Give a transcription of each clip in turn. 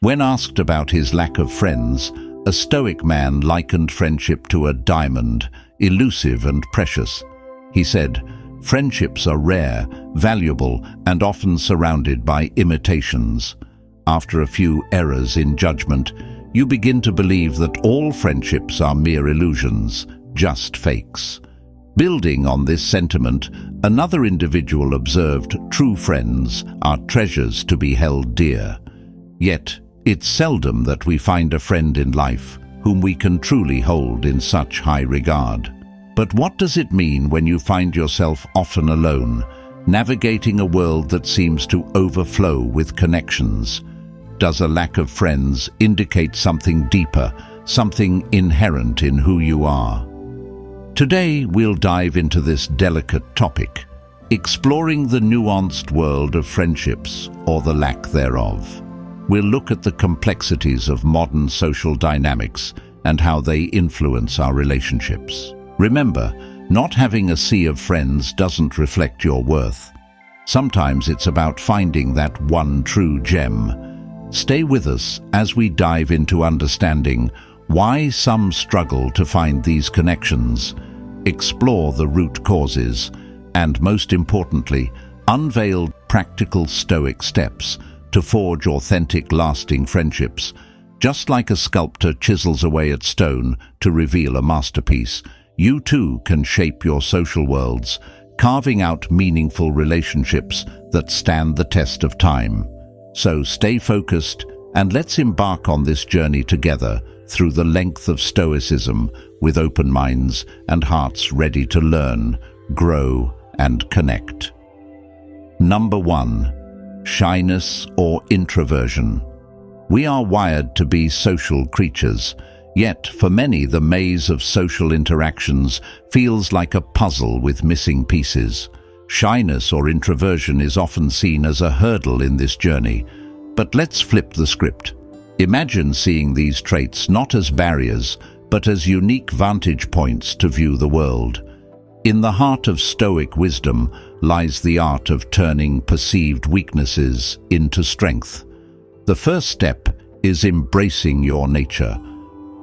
When asked about his lack of friends, a Stoic man likened friendship to a diamond, elusive and precious. He said, "Friendships are rare, valuable, and often surrounded by imitations. After a few errors in judgment, you begin to believe that all friendships are mere illusions, just fakes." Building on this sentiment, another individual observed, "True friends are treasures to be held dear." Yet, it's seldom that we find a friend in life whom we can truly hold in such high regard. But what does it mean when you find yourself often alone, navigating a world that seems to overflow with connections? Does a lack of friends indicate something deeper, something inherent in who you are? Today, we'll dive into this delicate topic, exploring the nuanced world of friendships, or the lack thereof. We'll look at the complexities of modern social dynamics and how they influence our relationships. Remember, not having a sea of friends doesn't reflect your worth. Sometimes it's about finding that one true gem. Stay with us as we dive into understanding why some struggle to find these connections, explore the root causes, and most importantly, unveil practical Stoic steps to forge authentic, lasting friendships. Just like a sculptor chisels away at stone to reveal a masterpiece, you too can shape your social worlds, carving out meaningful relationships that stand the test of time. So stay focused and let's embark on this journey together through the length of Stoicism with open minds and hearts ready to learn, grow, and connect. Number 1. Shyness or introversion. We are wired to be social creatures, yet for many the maze of social interactions feels like a puzzle with missing pieces. Shyness or introversion is often seen as a hurdle in this journey, but let's flip the script. Imagine seeing these traits not as barriers, but as unique vantage points to view the world. In the heart of Stoic wisdom lies the art of turning perceived weaknesses into strength. The first step is embracing your nature.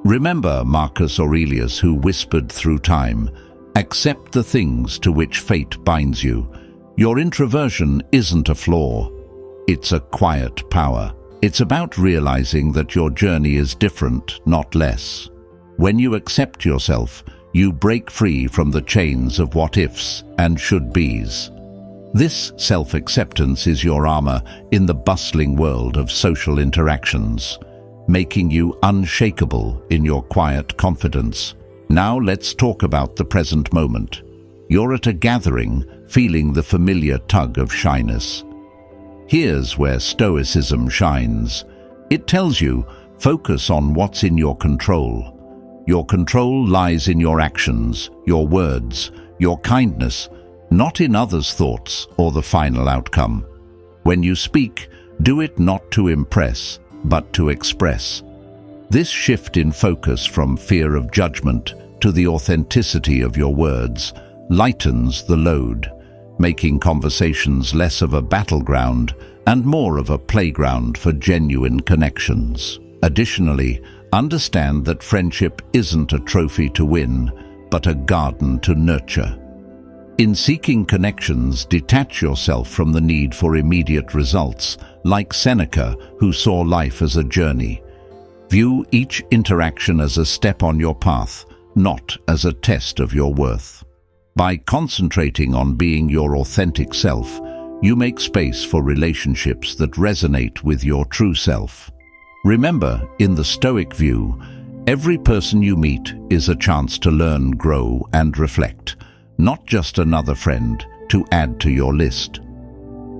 Remember Marcus Aurelius, who whispered through time, "Accept the things to which fate binds you." Your introversion isn't a flaw. It's a quiet power. It's about realizing that your journey is different, not less. When you accept yourself, you break free from the chains of what-ifs and should-bes. This self-acceptance is your armor in the bustling world of social interactions, making you unshakable in your quiet confidence. Now let's talk about the present moment. You're at a gathering, feeling the familiar tug of shyness. Here's where Stoicism shines. It tells you, focus on what's in your control. Your control lies in your actions, your words, your kindness, not in others' thoughts or the final outcome. When you speak, do it not to impress, but to express. This shift in focus from fear of judgment to the authenticity of your words lightens the load, making conversations less of a battleground and more of a playground for genuine connections. Additionally, understand that friendship isn't a trophy to win, but a garden to nurture. In seeking connections, detach yourself from the need for immediate results, like Seneca, who saw life as a journey. View each interaction as a step on your path, not as a test of your worth. By concentrating on being your authentic self, you make space for relationships that resonate with your true self. Remember, in the Stoic view, every person you meet is a chance to learn, grow, and reflect, not just another friend to add to your list.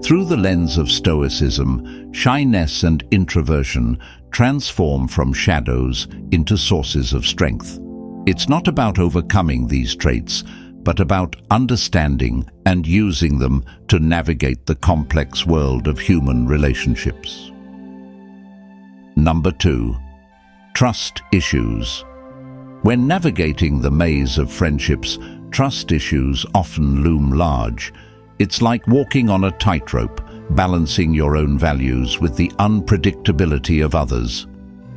Through the lens of Stoicism, shyness and introversion transform from shadows into sources of strength. It's not about overcoming these traits, but about understanding and using them to navigate the complex world of human relationships. Number 2. Trust issues. When navigating the maze of friendships, trust issues often loom large. It's like walking on a tightrope, balancing your own values with the unpredictability of others.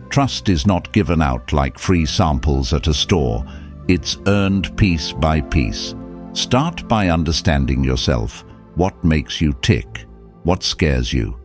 Trust is not given out like free samples at a store. It's earned piece by piece. Start by understanding yourself. What makes you tick? What scares you?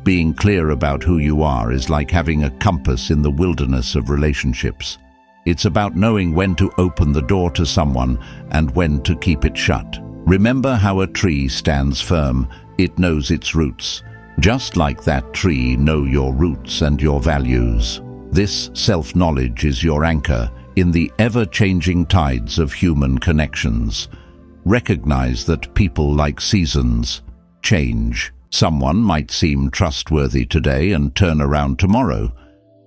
Being clear about who you are is like having a compass in the wilderness of relationships. It's about knowing when to open the door to someone and when to keep it shut. Remember how a tree stands firm. It knows its roots. Just like that tree, know your roots and your values. This self-knowledge is your anchor in the ever-changing tides of human connections. Recognize that people like seasons change. Someone might seem trustworthy today and turn around tomorrow.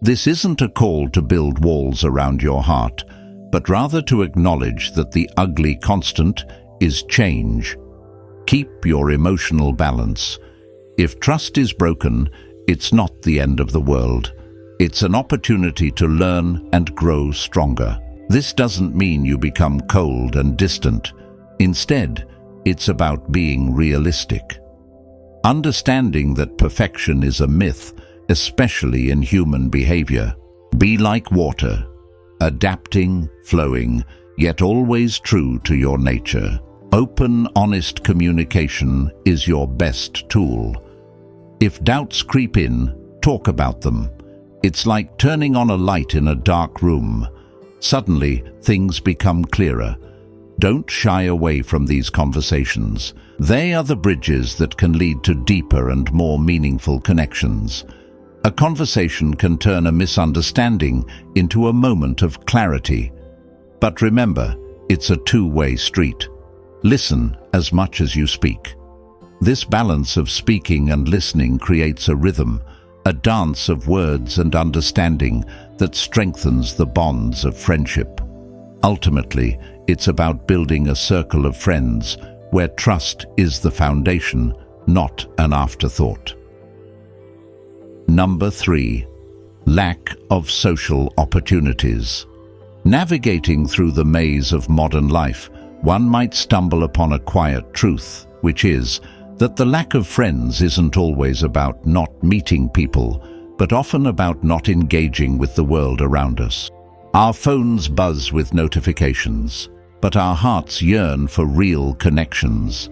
This isn't a call to build walls around your heart, but rather to acknowledge that the ugly constant is change. Keep your emotional balance. If trust is broken, it's not the end of the world. It's an opportunity to learn and grow stronger. This doesn't mean you become cold and distant. Instead, it's about being realistic. Understanding that perfection is a myth, especially in human behavior. Be like water, adapting, flowing, yet always true to your nature. Open, honest communication is your best tool. If doubts creep in, talk about them. It's like turning on a light in a dark room. Suddenly, things become clearer. Don't shy away from these conversations. They are the bridges that can lead to deeper and more meaningful connections. A conversation can turn a misunderstanding into a moment of clarity. But remember, it's a two-way street. Listen as much as you speak. This balance of speaking and listening creates a rhythm, a dance of words and understanding that strengthens the bonds of friendship. Ultimately, it's about building a circle of friends where trust is the foundation, not an afterthought. Number 3. Lack of social opportunities. Navigating through the maze of modern life, one might stumble upon a quiet truth, which is that the lack of friends isn't always about not meeting people, but often about not engaging with the world around us. Our phones buzz with notifications, but our hearts yearn for real connections.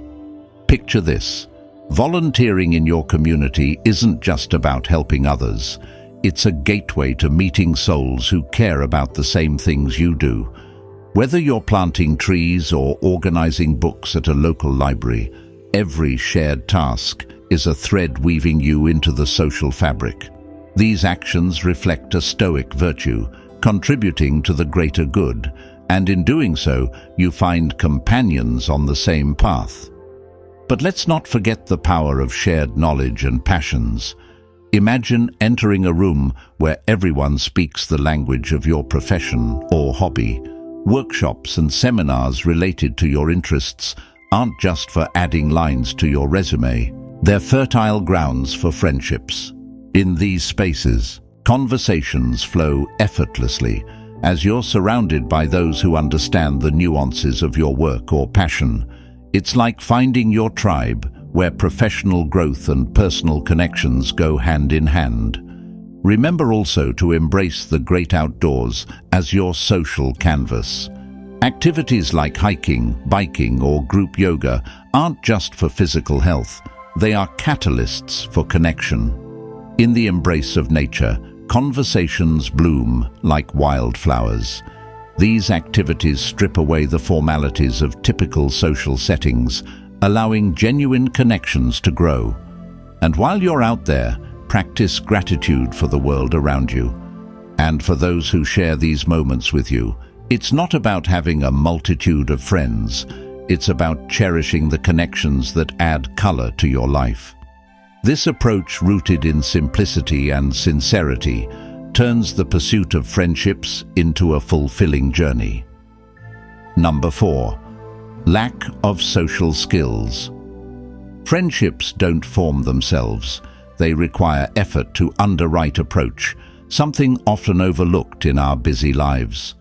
Picture this. Volunteering in your community isn't just about helping others. It's a gateway to meeting souls who care about the same things you do. Whether you're planting trees or organizing books at a local library, every shared task is a thread weaving you into the social fabric. These actions reflect a Stoic virtue, contributing to the greater good, and in doing so, you find companions on the same path. But let's not forget the power of shared knowledge and passions. Imagine entering a room where everyone speaks the language of your profession or hobby. Workshops and seminars related to your interests aren't just for adding lines to your resume. They're fertile grounds for friendships. In these spaces, conversations flow effortlessly as you're surrounded by those who understand the nuances of your work or passion. It's like finding your tribe, where professional growth and personal connections go hand in hand. Remember also to embrace the great outdoors as your social canvas. Activities like hiking, biking, or group yoga aren't just for physical health. They are catalysts for connection. In the embrace of nature, conversations bloom like wildflowers. These activities strip away the formalities of typical social settings, allowing genuine connections to grow. And while you're out there, practice gratitude for the world around you. And for those who share these moments with you, it's not about having a multitude of friends. It's about cherishing the connections that add color to your life. This approach, rooted in simplicity and sincerity, turns the pursuit of friendships into a fulfilling journey. Number 4. Lack of social skills. Friendships don't form themselves. They require effort to underwrite approach, something often overlooked in our busy lives.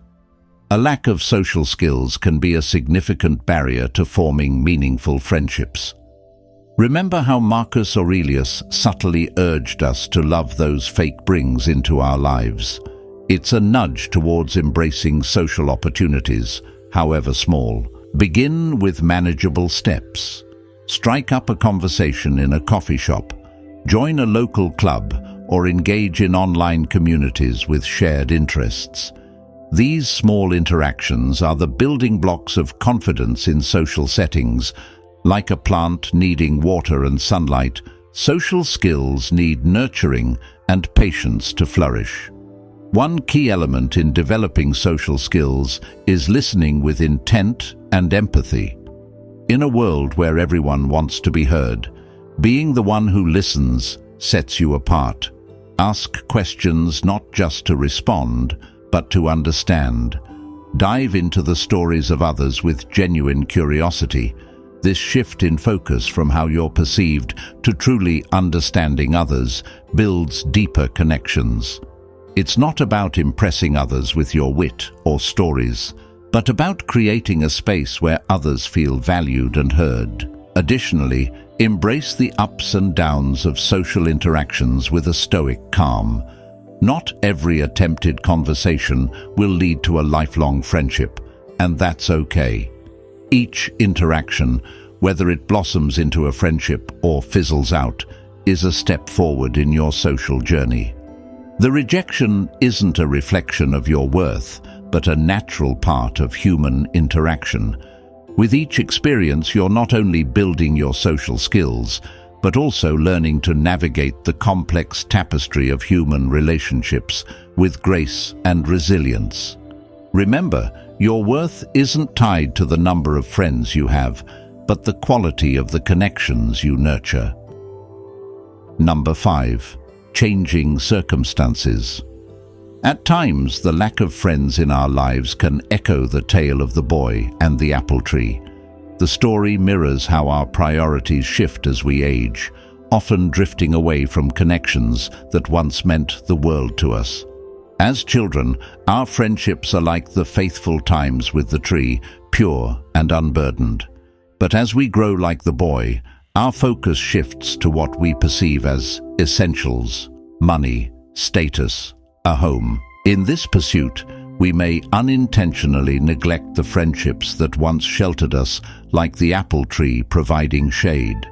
A lack of social skills can be a significant barrier to forming meaningful friendships. Remember how Marcus Aurelius subtly urged us to love those fake brings into our lives. It's a nudge towards embracing social opportunities, however small. Begin with manageable steps. Strike up a conversation in a coffee shop, join a local club, or engage in online communities with shared interests. These small interactions are the building blocks of confidence in social settings. Like a plant needing water and sunlight, social skills need nurturing and patience to flourish. One key element in developing social skills is listening with intent and empathy. In a world where everyone wants to be heard, being the one who listens sets you apart. Ask questions not just to respond, but to understand. Dive into the stories of others with genuine curiosity. This shift in focus from how you're perceived to truly understanding others builds deeper connections. It's not about impressing others with your wit or stories, but about creating a space where others feel valued and heard. Additionally, embrace the ups and downs of social interactions with a stoic calm. Not every attempted conversation will lead to a lifelong friendship, and that's okay. Each interaction, whether it blossoms into a friendship or fizzles out, is a step forward in your social journey. The rejection isn't a reflection of your worth, but a natural part of human interaction. With each experience, you're not only building your social skills, but also learning to navigate the complex tapestry of human relationships with grace and resilience. Remember, your worth isn't tied to the number of friends you have, but the quality of the connections you nurture. Number 5. Changing circumstances. At times, the lack of friends in our lives can echo the tale of the boy and the apple tree. The story mirrors how our priorities shift as we age, often drifting away from connections that once meant the world to us. As children, our friendships are like the faithful times with the tree, pure and unburdened. But as we grow like the boy, our focus shifts to what we perceive as essentials: money, status, a home. In this pursuit, we may unintentionally neglect the friendships that once sheltered us, like the apple tree providing shade.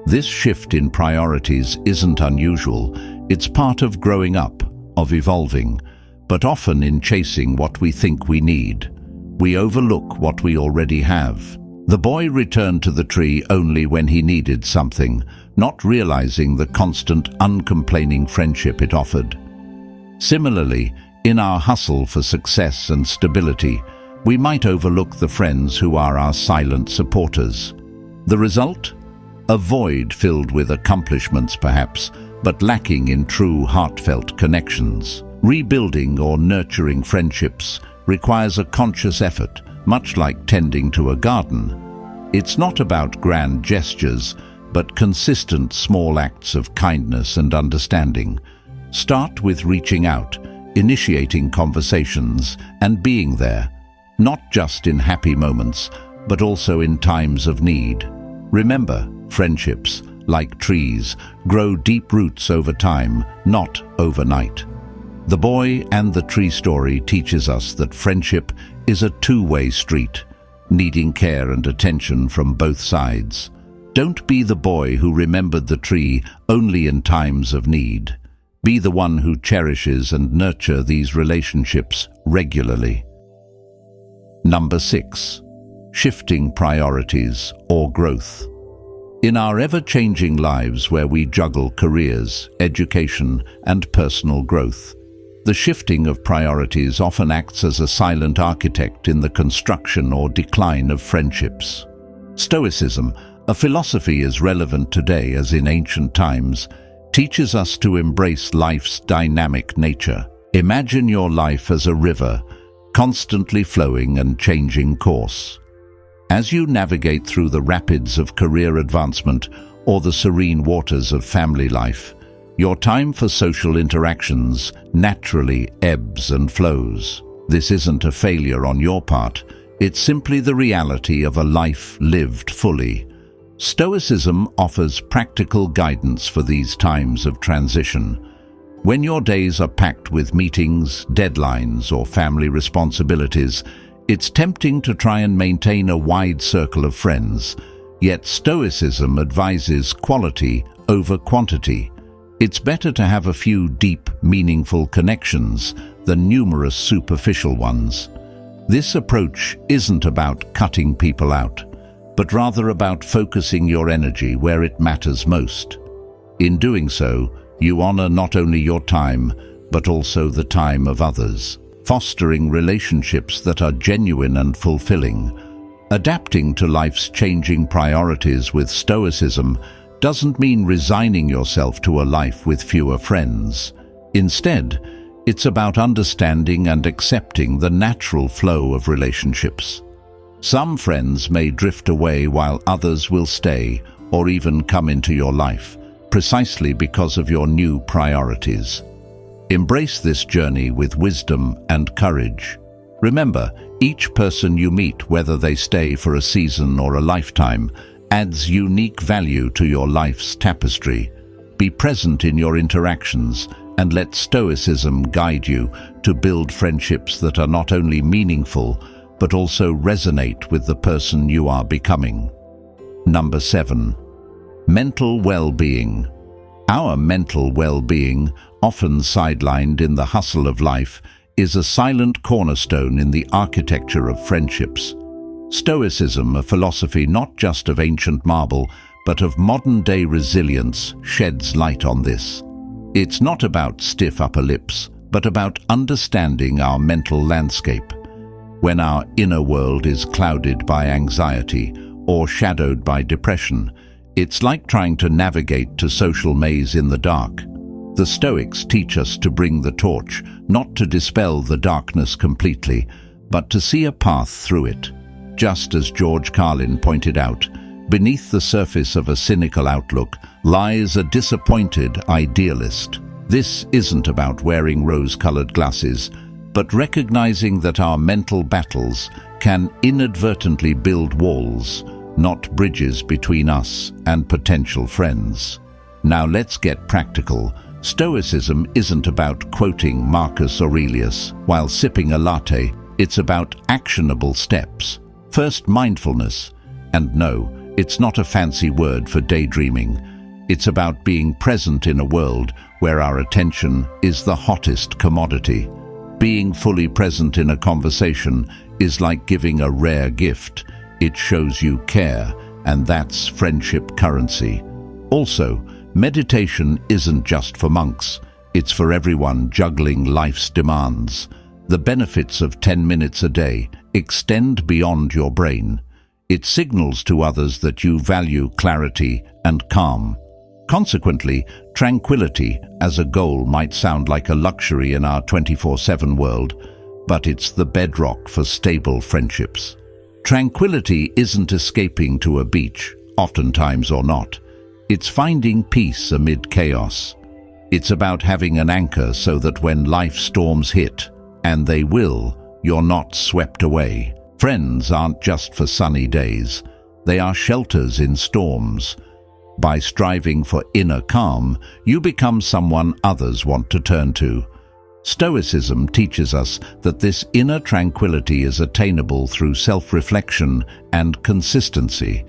This shift in priorities isn't unusual. It's part of growing up, of evolving, but often in chasing what we think we need, we overlook what we already have. The boy returned to the tree only when he needed something, not realizing the constant, uncomplaining friendship it offered. Similarly, in our hustle for success and stability, we might overlook the friends who are our silent supporters. The result? A void filled with accomplishments perhaps, but lacking in true heartfelt connections. Rebuilding or nurturing friendships requires a conscious effort, much like tending to a garden. It's not about grand gestures, but consistent small acts of kindness and understanding. Start with reaching out, initiating conversations, and being there, not just in happy moments, but also in times of need. Remember, friendships, like trees, grow deep roots over time, not overnight. The boy and the tree story teaches us that friendship is a two-way street, needing care and attention from both sides. Don't be the boy who remembered the tree only in times of need. Be the one who cherishes and nurtures these relationships regularly. Number 6. Shifting priorities or growth. In our ever-changing lives where we juggle careers, education, and personal growth, the shifting of priorities often acts as a silent architect in the construction or decline of friendships. Stoicism, a philosophy as relevant today as in ancient times, teaches us to embrace life's dynamic nature. Imagine your life as a river, constantly flowing and changing course. As you navigate through the rapids of career advancement or the serene waters of family life, your time for social interactions naturally ebbs and flows. This isn't a failure on your part, it's simply the reality of a life lived fully. Stoicism offers practical guidance for these times of transition. When your days are packed with meetings, deadlines, or family responsibilities, it's tempting to try and maintain a wide circle of friends. Yet Stoicism advises quality over quantity. It's better to have a few deep, meaningful connections than numerous superficial ones. This approach isn't about cutting people out, but rather about focusing your energy where it matters most. In doing so, you honor not only your time, but also the time of others, fostering relationships that are genuine and fulfilling. Adapting to life's changing priorities with Stoicism doesn't mean resigning yourself to a life with fewer friends. Instead, it's about understanding and accepting the natural flow of relationships. Some friends may drift away while others will stay or even come into your life, precisely because of your new priorities. Embrace this journey with wisdom and courage. Remember, each person you meet, whether they stay for a season or a lifetime, adds unique value to your life's tapestry. Be present in your interactions and let Stoicism guide you to build friendships that are not only meaningful, but also resonate with the person you are becoming. Number 7. Mental well-being. Our mental well-being, often sidelined in the hustle of life, is a silent cornerstone in the architecture of friendships. Stoicism, a philosophy not just of ancient marble, but of modern-day resilience, sheds light on this. It's not about stiff upper lips, but about understanding our mental landscape. When our inner world is clouded by anxiety or shadowed by depression, it's like trying to navigate to social maze in the dark. The Stoics teach us to bring the torch, not to dispel the darkness completely, but to see a path through it. Just as George Carlin pointed out, beneath the surface of a cynical outlook lies a disappointed idealist. This isn't about wearing rose-colored glasses, but recognizing that our mental battles can inadvertently build walls, not bridges between us and potential friends. Now let's get practical. Stoicism isn't about quoting Marcus Aurelius while sipping a latte. It's about actionable steps. First, mindfulness. And no, it's not a fancy word for daydreaming. It's about being present in a world where our attention is the hottest commodity. Being fully present in a conversation is like giving a rare gift. It shows you care, and that's friendship currency. Also, meditation isn't just for monks. It's for everyone juggling life's demands. The benefits of 10 minutes a day extend beyond your brain. It signals to others that you value clarity and calm. Consequently, tranquility as a goal might sound like a luxury in our 24/7 world, but it's the bedrock for stable friendships. Tranquility isn't escaping to a beach, oftentimes or not. It's finding peace amid chaos. It's about having an anchor so that when life storms hit, and they will, you're not swept away. Friends aren't just for sunny days. They are shelters in storms. By striving for inner calm, you become someone others want to turn to. Stoicism teaches us that this inner tranquility is attainable through self-reflection and consistency.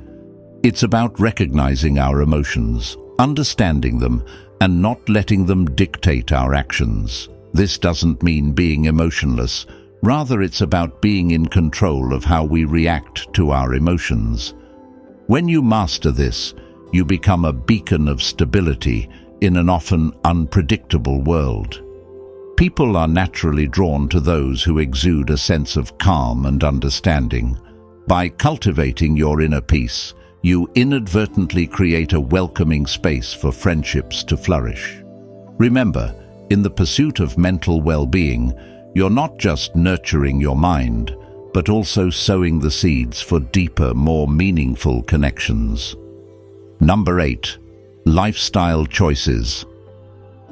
It's about recognizing our emotions, understanding them, and not letting them dictate our actions. This doesn't mean being emotionless. Rather, it's about being in control of how we react to our emotions. When you master this, you become a beacon of stability in an often unpredictable world. People are naturally drawn to those who exude a sense of calm and understanding. By cultivating your inner peace, you inadvertently create a welcoming space for friendships to flourish. Remember, in the pursuit of mental well-being, you're not just nurturing your mind, but also sowing the seeds for deeper, more meaningful connections. Number 8. Lifestyle choices.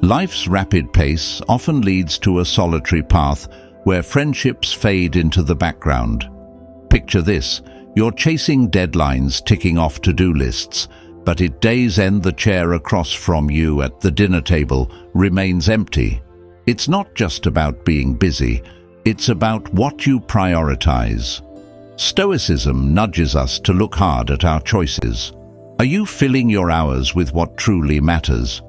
Life's rapid pace often leads to a solitary path where friendships fade into the background. Picture this: You're chasing deadlines, ticking off to-do lists, but at day's end the chair across from you at the dinner table remains empty. It's not just about being busy, it's about what you prioritize. Stoicism nudges us to look hard at our choices. Are you filling your hours with what truly matters?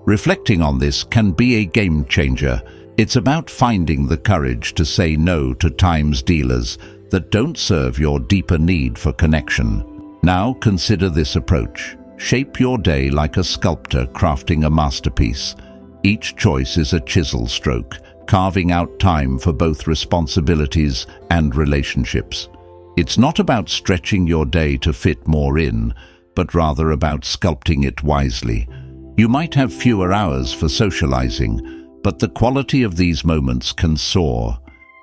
Reflecting on this can be a game changer. It's about finding the courage to say no to time's dealers that don't serve your deeper need for connection. Now consider this approach. Shape your day like a sculptor crafting a masterpiece. Each choice is a chisel stroke, carving out time for both responsibilities and relationships. It's not about stretching your day to fit more in, but rather about sculpting it wisely. You might have fewer hours for socializing, but the quality of these moments can soar.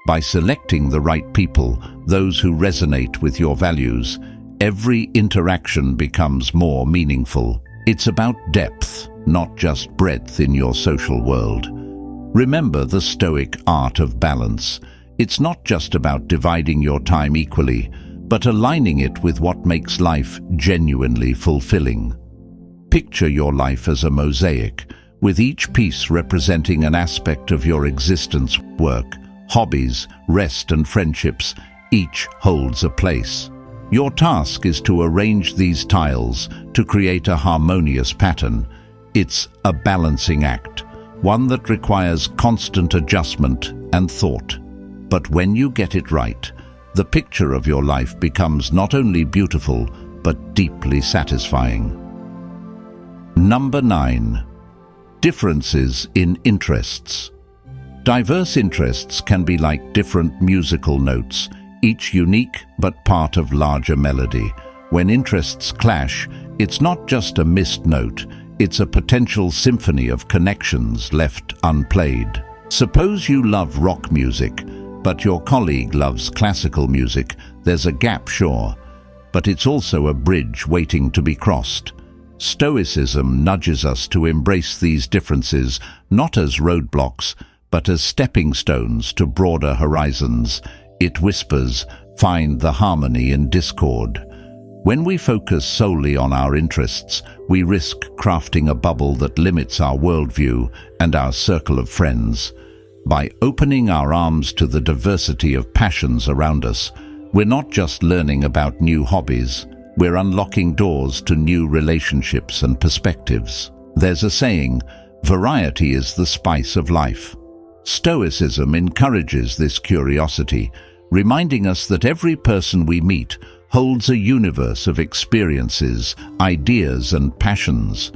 By selecting the right people, those who resonate with your values, every interaction becomes more meaningful. It's about depth, not just breadth in your social world. Remember the Stoic art of balance. It's not just about dividing your time equally, but aligning it with what makes life genuinely fulfilling. Picture your life as a mosaic, with each piece representing an aspect of your existence. Work, hobbies, rest and friendships, each holds a place. Your task is to arrange these tiles to create a harmonious pattern. It's a balancing act, one that requires constant adjustment and thought. But when you get it right, the picture of your life becomes not only beautiful, but deeply satisfying. Number 9. Differences in interests. Diverse interests can be like different musical notes, each unique but part of larger melody. When interests clash, it's not just a missed note, it's a potential symphony of connections left unplayed. Suppose you love rock music, but your colleague loves classical music. There's a gap, sure, but it's also a bridge waiting to be crossed. Stoicism nudges us to embrace these differences not as roadblocks, but as stepping stones to broader horizons. It whispers, find the harmony in discord. When we focus solely on our interests, we risk crafting a bubble that limits our worldview and our circle of friends. By opening our arms to the diversity of passions around us, we're not just learning about new hobbies, we're unlocking doors to new relationships and perspectives. There's a saying, variety is the spice of life. Stoicism encourages this curiosity, reminding us that every person we meet holds a universe of experiences, ideas and passions.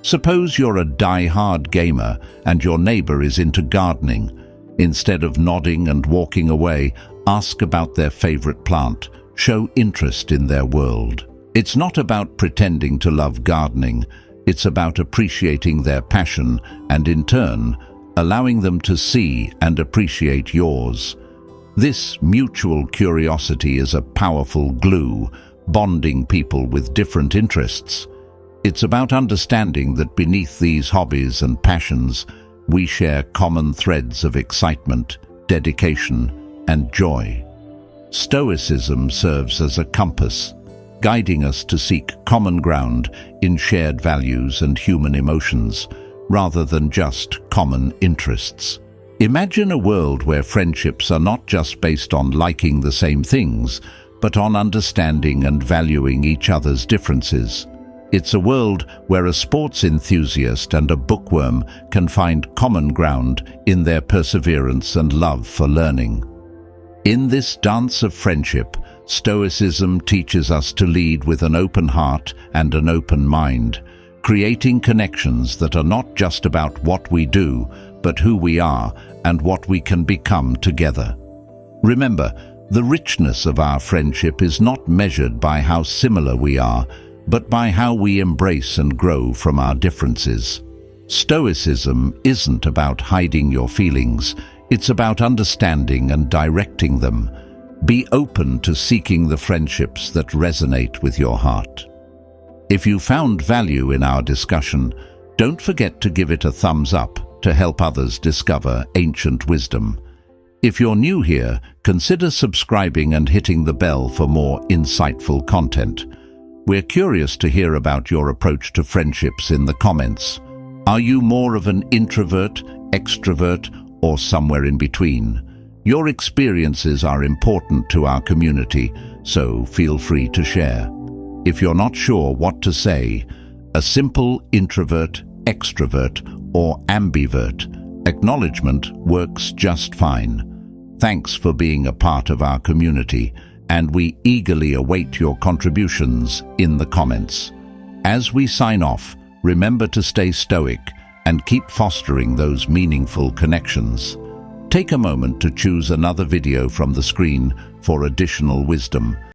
Suppose you're a die-hard gamer and your neighbor is into gardening. Instead of nodding and walking away, ask about their favorite plant. Show interest in their world. It's not about pretending to love gardening. It's about appreciating their passion and, in turn, allowing them to see and appreciate yours. This mutual curiosity is a powerful glue, bonding people with different interests. It's about understanding that beneath these hobbies and passions, we share common threads of excitement, dedication, and joy. Stoicism serves as a compass, guiding us to seek common ground in shared values and human emotions, rather than just common interests. Imagine a world where friendships are not just based on liking the same things, but on understanding and valuing each other's differences. It's a world where a sports enthusiast and a bookworm can find common ground in their perseverance and love for learning. In this dance of friendship, Stoicism teaches us to lead with an open heart and an open mind, creating connections that are not just about what we do, but who we are and what we can become together. Remember, the richness of our friendship is not measured by how similar we are, but by how we embrace and grow from our differences. Stoicism isn't about hiding your feelings, it's about understanding and directing them. Be open to seeking the friendships that resonate with your heart. If you found value in our discussion, don't forget to give it a thumbs up to help others discover ancient wisdom. If you're new here, consider subscribing and hitting the bell for more insightful content. We're curious to hear about your approach to friendships in the comments. Are you more of an introvert, extrovert, or somewhere in between? Your experiences are important to our community, so feel free to share. If you're not sure what to say, a simple introvert, extrovert, or ambivert acknowledgement works just fine. Thanks for being a part of our community, and we eagerly await your contributions in the comments. As we sign off, remember to stay stoic and keep fostering those meaningful connections. Take a moment to choose another video from the screen for additional wisdom.